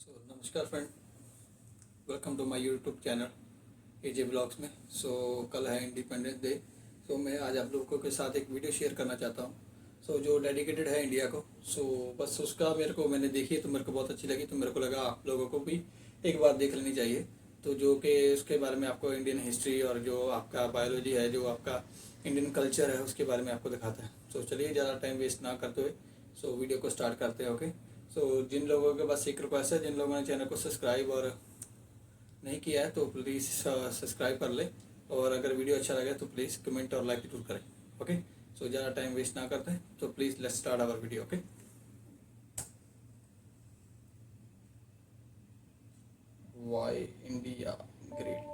नमस्कार friend, welcome to my YouTube channel AJ blogs में। कल है इंडिपेंडेंस डे। मैं आज आप लोगों के साथ एक वीडियो शेयर करना चाहता हूँ। जो डेडिकेटेड है इंडिया को। बस उसका मैंने देखी है तो मेरे को बहुत अच्छी लगी, तो मेरे को लगा आप लोगों को भी एक बार देख लेनी चाहिए। तो जो कि उसके बारे में आपको इंडियन हिस्ट्री और जो आपका बायोलॉजी है, जो आपका इंडियन कल्चर है, उसके बारे में आपको दिखाता है। चलिए ज़्यादा टाइम वेस्ट ना करते हुए वीडियो को स्टार्ट करते हैं। ओके। जिन लोगों के पास एक रिक्वेस्ट है, जिन लोगों ने चैनल को सब्सक्राइब और नहीं किया है तो प्लीज़ सब्सक्राइब कर ले, और अगर वीडियो अच्छा लगे तो प्लीज़ कमेंट और लाइक जरूर करें। ओके। ज़्यादा टाइम वेस्ट ना करते हैं, तो please let's start our video. Okay. Why India great.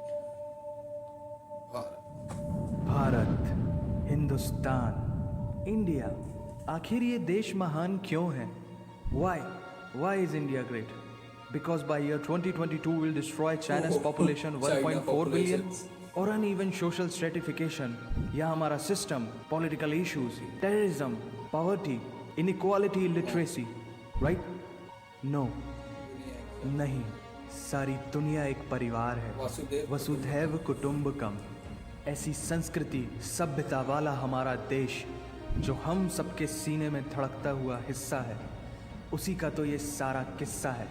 Bharat, Hindustan, India, आखिर ये देश महान क्यों है? Why is India great? Because by year 2022 will destroy China's population 1.4 billion, और uneven social stratification या हमारा system, political issues, terrorism, poverty, inequality, literacy, right? No, नहीं, सारी दुनिया एक परिवार है, वसुधैव कुटुंबकम। ऐसी संस्कृति, सभ्यता वाला हमारा देश, जो हम सबके सीने में धड़कता हुआ हिस्सा है, उसी का तो ये सारा किस्सा है।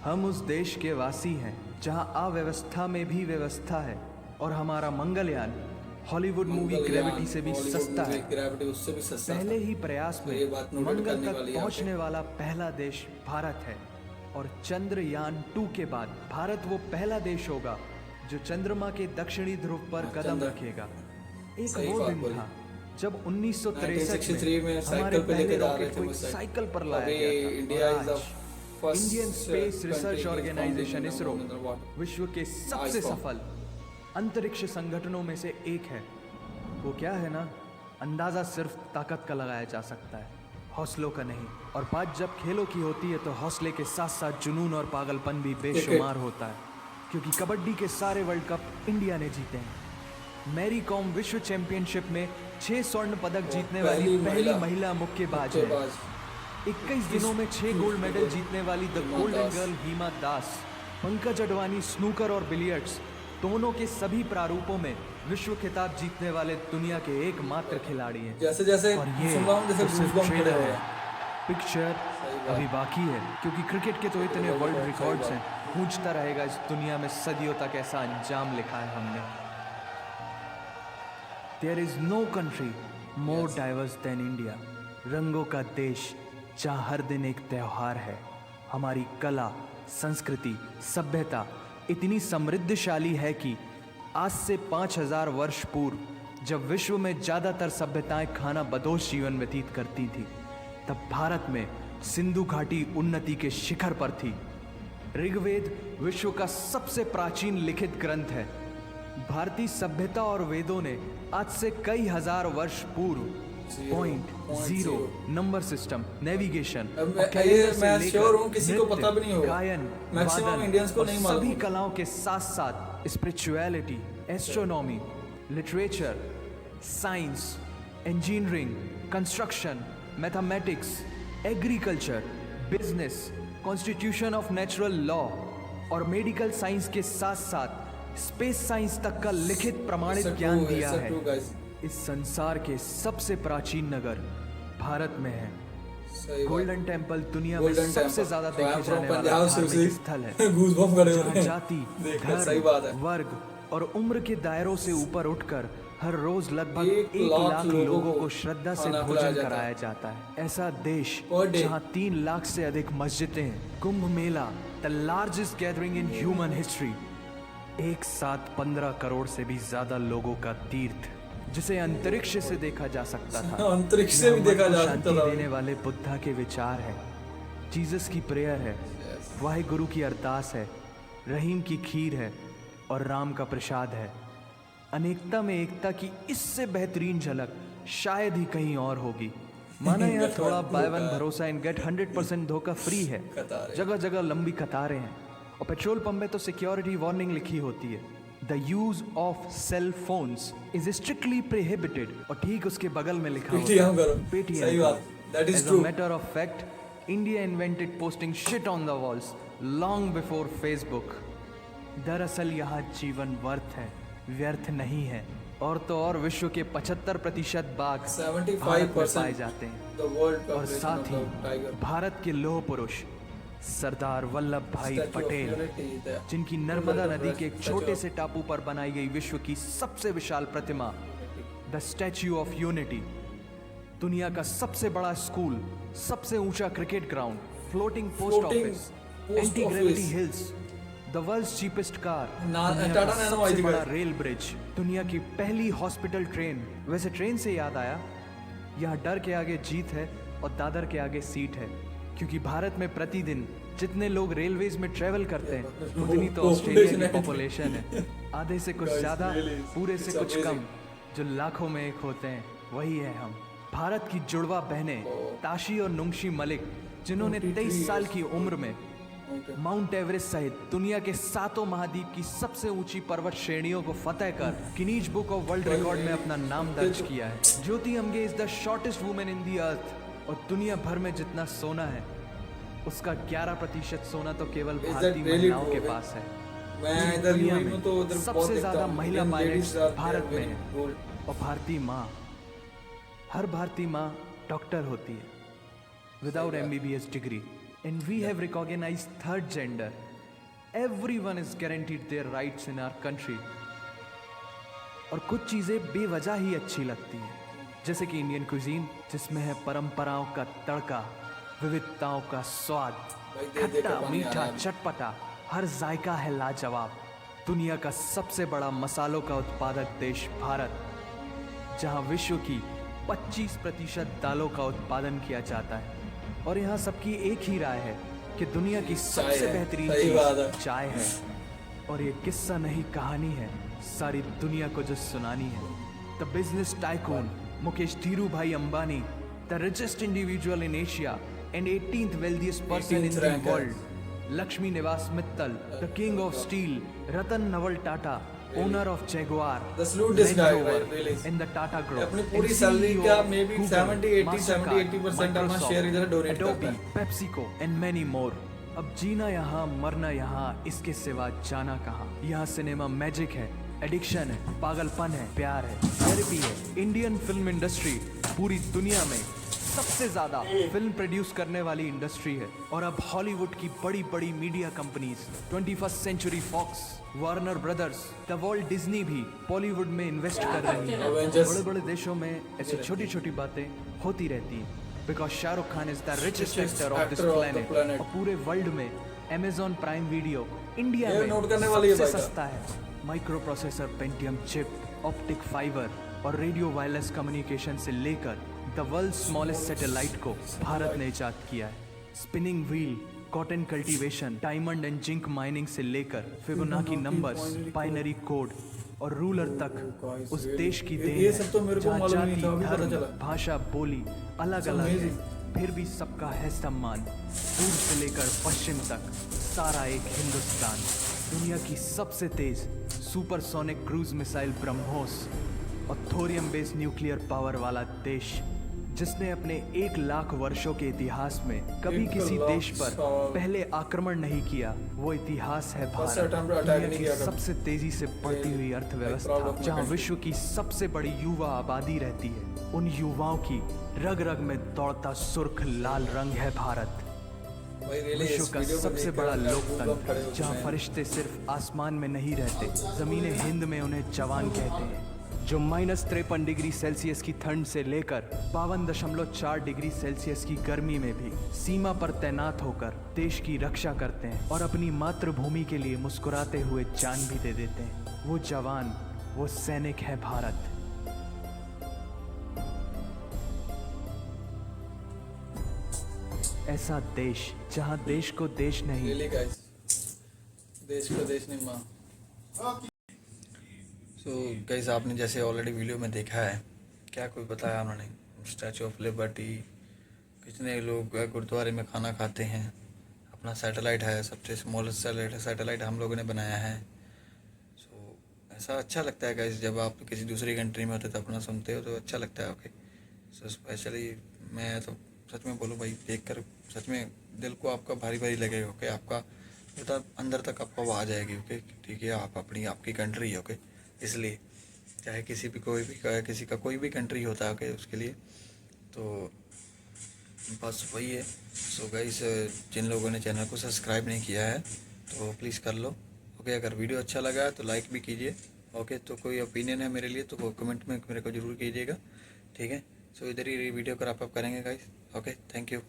हम उस देश के वासी हैं जहां अव्यवस्था में भी व्यवस्था है, और हमारा मंगलयान हॉलीवुड मूवी ग्रेविटी से भी सस्ता है। पहले ही प्रयास में मंगल तक पहुंचने वाला पहला देश भारत है, और चंद्रयान 2 के बाद भारत वो पहला देश होगा जो चंद्रमा के दक्षिणी ध्रुव पर कदम रखेगा। एक वो दिन था जब 1963 में हमारे पहले रॉकेट को साइकिल पर लाया गया था। Indian Space Research Organisation ISRO विश्व के सबसे सफल अंतरिक्ष संगठनों में से एक है। वो क्या है ना, अंदाजा सिर्फ ताकत का लगाया जा सकता है, हौसलों का नहीं। और बात जब खेलों की होती है तो हौसले के साथ साथ जुनून और पागलपन भी बेशुमार होता है, क्योंकि कबड्डी के सारे वर्ल्ड कप इंडिया ने जीते हैं। मैरी कॉम विश्व चैंपियनशिप में 6 स्वर्ण पदक जीतने वाली पहली महिला मुक्केबाज है। 21 दिनों में 6 गोल्ड मेडल जीतने वाली the golden girl Hima Das. Pankaj Advani snooker और बिलियर्ड्स दोनों के सभी प्रारूपों में विश्व खिताब जीतने वाले दुनिया के एकमात्र खिलाड़ी हैं। जैसे और ये ट्रेलर है, पिक्चर अभी बाकी है, क्योंकि क्रिकेट के तो इतने वर्ल्ड रिकॉर्ड्स हैं। पूछता रहेगा इस दुनिया में सदियों तक ऐसा अंजाम लिखा है हमने। There is no country more diverse than India. रंगों का देश जहाँ हर दिन एक त्योहार है। हमारी कला, संस्कृति, सभ्यता इतनी समृद्धशाली है कि आज से 5000 वर्ष पूर्व जब विश्व में ज़्यादातर सभ्यताएं खाना बदोश जीवन व्यतीत करती थी, तब भारत में सिंधु घाटी उन्नति के शिखर पर थी। ऋग्वेद विश्व का सबसे प्राचीन लिखित ग्रंथ है। भारतीय सभ्यता और वेदों ने आज से कई हजार वर्ष पूर्व point, zero, number system, navigation, गायन, वादन, सभी कलाओं के साथ साथ spirituality, astronomy, literature, science, engineering, construction, mathematics, agriculture, business, constitution of natural law और मेडिकल साइंस के साथ साथ स्पेस साइंस तक का लिखित प्रमाणित ज्ञान दिया है। इस संसार के सबसे प्राचीन नगर भारत में है। गोल्डन टेम्पल दुनिया में सबसे ज्यादा देखे जाने वाला धार्मिक स्थल है, जहाँ जाति, धर्म, वर्ग और उम्र के दायरों से ऊपर उठकर हर रोज लगभग 1 लाख लोगों को श्रद्धा से भोजन कराया जाता है। ऐसा देश जहाँ 3 लाख से अधिक मस्जिदें हैं। Kumbh Mela, the largest gathering in human history, एक साथ 15 करोड़ से भी ज्यादा लोगों का तीर्थ, जिसे अंतरिक्ष से देखा जा सकता था। अंतरिक्ष से भी देखा जा सकता था। देने वाले बुद्धा के विचार है, जीसस की प्रेयर है, वाहिगुरु की अरदास है, रहीम की खीर है और राम का प्रसाद है। अनेकता में एकता की इससे बेहतरीन झलक शायद ही कहीं और होगी। माना यहाँ थोड़ा बाय वन भरोसा इन गेट 100% धोखा फ्री है। जगह जगह लंबी कतारें हैं, और पेट्रोल पंप में तो सिक्योरिटी वार्निंग लिखी होती है, the use of cell phones is strictly prohibited, और ठीक उसके बगल में लिखा होता है Paytm. Matter of fact India invented posting shit on the walls long before Facebook. दरअसल यहाँ जीवन वर्थ है, व्यर्थ नहीं है। और तो और विश्व के 75% बाघ भारत में 75% पाए जाते हैं। the world और population साथ of he the tiger. Bharat के लौह पुरुष सरदार वल्लभ भाई Statue of Patel, Unity, the जिनकी नर्मदा World नदी के एक Statue छोटे of से टापू पर बनाई गई विश्व की सबसे विशाल प्रतिमा द स्टैच्यू ऑफ यूनिटी, दुनिया का सबसे बड़ा स्कूल, सबसे ऊंचा cricket ground, floating post Floating office, post anti gravity office. Hills, the world's cheapest car, Tata Nano सबसे आई थी बड़ा guys. रेल ब्रिज, दुनिया की पहली हॉस्पिटल ट्रेन। वैसे ट्रेन से याद आया, यहाँ डर के आगे जीत है और दादर के आगे सीट है, क्योंकि भारत में प्रतिदिन जितने लोग रेलवेज में ट्रेवल करते हैं उतनी तो ऑस्ट्रेलिया की पॉपुलेशन है। आधे से कुछ Guys, ज्यादा, really, पूरे से it's कुछ amazing. कम, जो लाखों में एक होते हैं वही है हम। भारत की जुड़वा बहनें ताशी और नुंगशी मलिक, जिन्होंने 23 साल की उम्र में Okay. माउंट एवरेस्ट सहित दुनिया के 7 महाद्वीप की सबसे ऊंची पर्वत श्रेणियों को फतेह कर Guinness book of world record में अपना नाम दर्ज किया है। Jyoti Amge is the shortest women in the earth. और दुनिया भर में जितना सोना है उसका 11% सोना तो केवल Is that भारतीय really महिलाओं true? के पास है। मैं पूरी इधर दुनिया यूएई में में तो उधर बहुत सबसे देखता ज्यादा हूँ, महिला Indian pilots ladies are Bharat में very हैं। bold. और भारतीय माँ, हर भारतीय माँ डॉक्टर होती है without MBBS degree. And we have recognized third gender. Everyone is guaranteed their rights in our country. और कुछ चीजें बेवजह ही अच्छी लगती हैं, जैसे कि इंडियन क्विजीन, जिसमें है परंपराओं का तड़का, विविधताओं का स्वाद, भाई दे दे खट्टा के पानी आ मीठा रहा है। चटपटा, हर जायका है लाजवाब। दुनिया का सबसे बड़ा मसालों का उत्पादक देश भारत, जहां विश्व की 25% दालों का उत्पादन किया जाता है। और यहाँ सबकी एक ही राय है कि दुनिया की सबसे है, बेहतरीन सही बात है। चीज चाय है। और ये किस्सा नहीं कहानी है, सारी दुनिया को जो सुनानी है। The business tycoon Mukesh Dhirubhai Ambani, the richest individual in Asia and 18th wealthiest person in 18th the rank है। world, लक्ष्मी निवास Mittal, the king of steel, Ratan Naval Tata, owner of Jaguar, The salute guy, Range Rover, really. and the Tata Group, अपनी पूरी and salary CEO का of maybe Google, 70-80% अपना Microsoft, share इधर donate Adobe, करता है। PepsiCo and many more. अब जीना यहाँ, मरना यहाँ, इसके सिवा जाना कहाँ। यहाँ सिनेमा मैजिक है, एडिक्शन है, पागलपन है, प्यार है, थेरेपी है। इंडियन फिल्म इंडस्ट्री पूरी दुनिया में सबसे ज्यादा फिल्म प्रोड्यूस करने वाली इंडस्ट्री है। और अब हॉलीवुड की बड़ी बड़ी media companies, 21st century Fox, Warner Brothers, the World Disney भी बॉलीवुड में इन्वेस्ट कर रही है। Avengers. बड़े बड़े देशों में ऐसी छोटी छोटी बातें होती रहती हैं, because Shahrukh Khan is the richest actor of this actor of the planet. planet. और पूरे वर्ल्ड में Amazon प्राइम वीडियो इंडिया ये में नोट करने वाली है सबसे भाई सस्ता है। Micro processor, Pentium chip, optic fibre और रेडियो वायरलेस कम्युनिकेशन से लेकर द वर्ल्ड स्मॉलेस्ट सैटेलाइट को भारत ने इजाद किया है। Spinning wheel, cotton cultivation, diamond and zinc mining से लेकर फिबोनाची नंबर्स, बाइनरी कोड और रूलर तक उस देश की देन ये सब तो मेरे है, को जहाँ मालूम नहीं जाति, था, अभी पता धर्म, चला। भाषा, बोली अलग अलग है, फिर भी सबका है सम्मान। पूर्व से लेकर पश्चिम तक सारा एक हिंदुस्तान। दुनिया की सबसे तेज सुपरसोनिक क्रूज मिसाइल ब्रह्मोस और थोरियम बेस्ड न्यूक्लियर पावर वाला देश, जिसने अपने 1 लाख वर्षों के इतिहास में कभी 1 किसी लाख देश पर साल। पहले आक्रमण नहीं किया, वो इतिहास है First भारत। attempt attack दुनिया नहीं की किया कभी। सबसे तेजी से बढ़ती हुई proud अर्थव्यवस्था, of my जहाँ country. विश्व की सबसे बड़ी युवा आबादी रहती है, उन युवाओं की रग रग में दौड़ता सुर्ख लाल रंग है भारत। भाई really विश्व इस का video को सबसे देखकर बड़ा मैं goosebump खड़े लोकतंत्र, हो जहाँ चुके हैं। फरिश्ते सिर्फ आसमान में नहीं रहते, जमीन हिंद में उन्हें जवान कहते हैं, जो -53 डिग्री सेल्सियस की ठंड से लेकर 52.4 डिग्री सेल्सियस की गर्मी में भी सीमा पर तैनात होकर देश की रक्षा करते हैं और अपनी मातृभूमि के लिए मुस्कुराते हुए जान भी दे देते हैं। वो जवान, वो सैनिक है भारत। ऐसा देश जहां देश को देश नहीं, Really guys, देश को देश नहीं माँ। सो गाइस, आपने जैसे ऑलरेडी वीडियो में देखा है, क्या कोई बताया उन्होंने, स्टैचू ऑफ लिबर्टी, कितने लोग गुरुद्वारे में खाना खाते हैं, अपना सैटेलाइट है, सबसे स्मॉलेस्ट सैटेलाइट हम लोगों ने बनाया है। सो ऐसा अच्छा लगता है गाइस, जब आप किसी दूसरी कंट्री में होते तो अपना सुनते हो तो अच्छा लगता है। ओके, सो स्पेशली मैं तो सच में बोलूँ भाई, देखकर सच में दिल को आपका भारी भारी लगेगा। ओके, आपका मतलब अंदर तक आपको आवाज़ आएगी। ओके, ठीक है, आप अपनी आपकी कंट्री है। ओके, इसलिए चाहे किसी भी कोई भी किसी का कोई भी कंट्री होता है, ओके, उसके लिए तो बस वही है। सो गाइस, जिन लोगों ने चैनल को सब्सक्राइब नहीं किया है तो प्लीज़ कर लो। ओके, अगर वीडियो अच्छा लगा है तो लाइक भी कीजिए। ओके, तो कोई ओपिनियन है मेरे लिए तो वो कमेंट में मेरे को ज़रूर कीजिएगा। ठीक है, सो इधर ही वीडियो को रैप अप करेंगे गाइस। Okay, thank you.